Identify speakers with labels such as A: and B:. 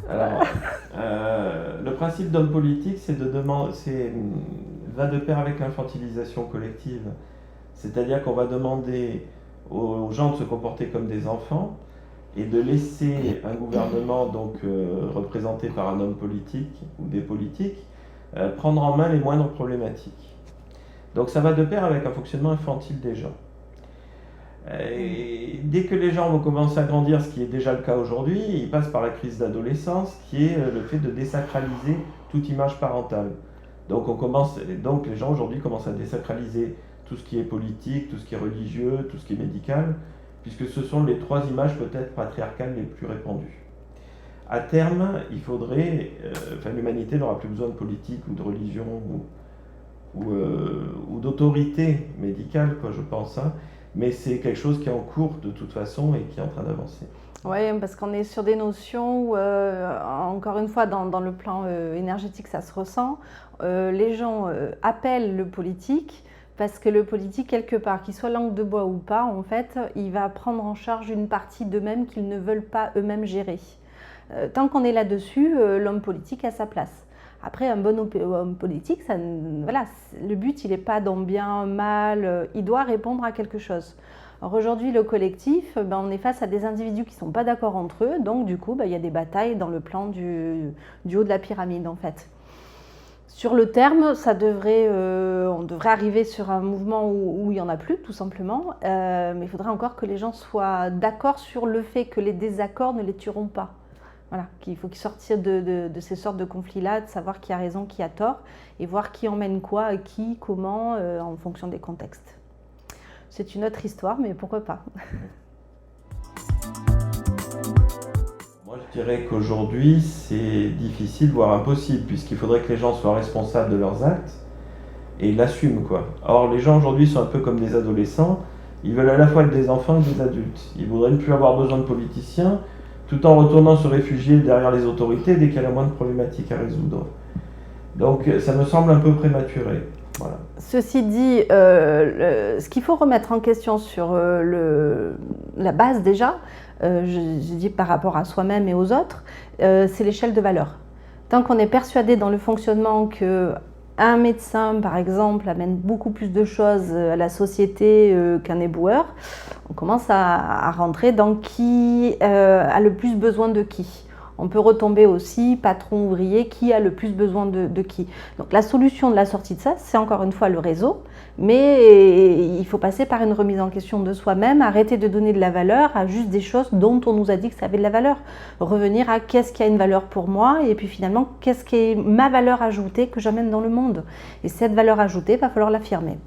A: Alors, le principe d'homme politique, va de pair avec l'infantilisation collective. C'est-à-dire qu'on va demander aux gens de se comporter comme des enfants et de laisser un gouvernement donc représenté par un homme politique ou des politiques prendre en main les moindres problématiques. Donc ça va de pair avec un fonctionnement infantile des gens. Et dès que les gens vont commencer à grandir, ce qui est déjà le cas aujourd'hui, ils passent par la crise d'adolescence, qui est le fait de désacraliser toute image parentale. Donc les gens aujourd'hui commencent à désacraliser tout ce qui est politique, tout ce qui est religieux, tout ce qui est médical, puisque ce sont les trois images peut-être patriarcales les plus répandues. À terme, l'humanité n'aura plus besoin de politique ou de religion ou d'autorité médicale, quoi, je pense. Hein. Mais c'est quelque chose qui est en cours de toute façon et qui est en train d'avancer.
B: Oui, parce qu'on est sur des notions où, encore une fois, dans le plan énergétique, ça se ressent. Les gens appellent le politique parce que le politique, quelque part, qu'il soit langue de bois ou pas, en fait, il va prendre en charge une partie d'eux-mêmes qu'ils ne veulent pas eux-mêmes gérer. Tant qu'on est là-dessus, l'homme politique a sa place. Après, un bon homme politique, voilà, le but, il n'est pas dans bien, mal, il doit répondre à quelque chose. Alors aujourd'hui, le collectif, on est face à des individus qui ne sont pas d'accord entre eux, donc du coup, il y a des batailles dans le plan du haut de la pyramide, en fait. Sur le terme, on devrait arriver sur un mouvement où il n'y en a plus, tout simplement, mais il faudrait encore que les gens soient d'accord sur le fait que les désaccords ne les tueront pas. Voilà, qu'il faut qu'ils sortent de ces sortes de conflits-là, de savoir qui a raison, qui a tort, et voir qui emmène quoi, qui, comment, en fonction des contextes. C'est une autre histoire, mais pourquoi pas.
A: Moi, je dirais qu'aujourd'hui, c'est difficile, voire impossible, puisqu'il faudrait que les gens soient responsables de leurs actes et l'assument, quoi. Or, les gens aujourd'hui sont un peu comme des adolescents, ils veulent à la fois être des enfants et des adultes. Ils voudraient ne plus avoir besoin de politiciens, tout en retournant se réfugier derrière les autorités dès qu'il y a la moindre problématique à résoudre. Donc ça me semble un peu prématuré. Voilà.
B: Ceci dit, ce qu'il faut remettre en question sur la base déjà, je dis par rapport à soi-même et aux autres, c'est l'échelle de valeur. Tant qu'on est persuadé dans le fonctionnement qu'un médecin, par exemple, amène beaucoup plus de choses à la société qu'un éboueur, on commence à rentrer dans qui a le plus besoin de qui. On peut retomber aussi patron ouvrier, qui a le plus besoin de qui. Donc la solution de la sortie de ça, c'est encore une fois le réseau, mais il faut passer par une remise en question de soi-même, arrêter de donner de la valeur à juste des choses dont on nous a dit que ça avait de la valeur. Revenir à qu'est-ce qui a une valeur pour moi et puis finalement qu'est-ce qui est ma valeur ajoutée que j'amène dans le monde. Et cette valeur ajoutée, il va falloir l'affirmer.